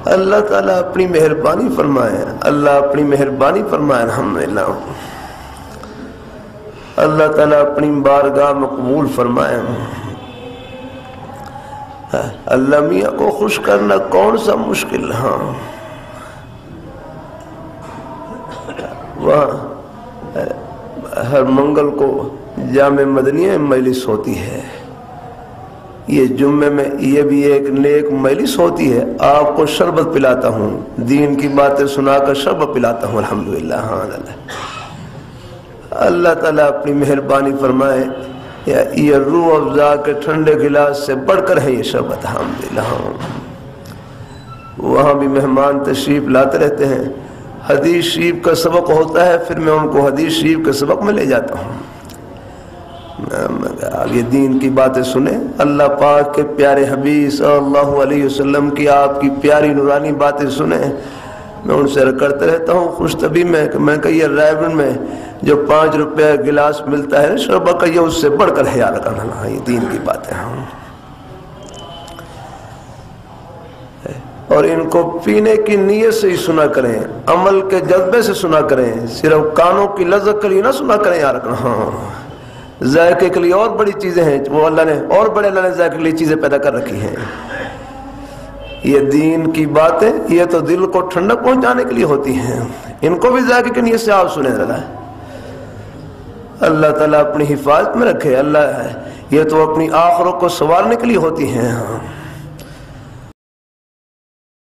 اللہ تعالیٰ اپنی مہربانی فرمائے، اللہ اپنی مہربانی فرمائے۔ الحمدللہ اللہ تعالیٰ اپنی بارگاہ میں قبول فرمائے۔ اللہ میاں کو خوش کرنا کون سا مشکل، ہاں وہاں ہر منگل کو جامع مدنیہ مجلس ہوتی ہے، یہ جمعے میں یہ بھی ایک نیک مجلس ہوتی ہے، آپ کو شربت پلاتا ہوں، دین کی باتیں سنا کر شربت پلاتا ہوں۔ الحمدللہ ہاں اللہ تعالیٰ اپنی مہربانی فرمائے، یہ روح افزا کے ٹھنڈے گلاس سے بڑھ کر ہے یہ شربت۔ الحمدللہ وہاں بھی مہمان تشریف لاتے رہتے ہیں، حدیث شریف کا سبق ہوتا ہے، پھر میں ان کو حدیث شریف کے سبق میں لے جاتا ہوں، آگے دین کی باتیں سنیں، اللہ پاک کے پیارے حبیب صلی اللہ علیہ وسلم کی آپ کی پیاری نورانی باتیں سنیں۔ میں ان سے کرتے رہتا ہوں خوش طبی میں کہ یہ رائبن میں جو 5 روپے گلاس ملتا ہے شربت کا، یہ اس سے بڑھ کر خیال رکھنا، یہ دین کی باتیں ہیں، اور ان کو پینے کی نیت سے ہی سنا کریں، عمل کے جذبے سے سنا کریں، صرف کانوں کی لذت کے لیے نہ سنا کریں یار۔ ہاں ذائقے کے لیے اور بڑی چیزیں ہیں، وہ اللہ نے اور بڑے اللہ نے ذائقے کے لیے چیزیں پیدا کر رکھی ہیں، یہ دین کی باتیں یہ تو دل کو ٹھنڈک پہنچانے کے لیے ہوتی ہیں، ان کو بھی ذائقے کی نیت سے آپ سنیں۔ اللہ تعالیٰ اپنی حفاظت میں رکھے، اللہ یہ تو اپنی آخرت کو سنوارنے کے لیے ہوتی ہیں۔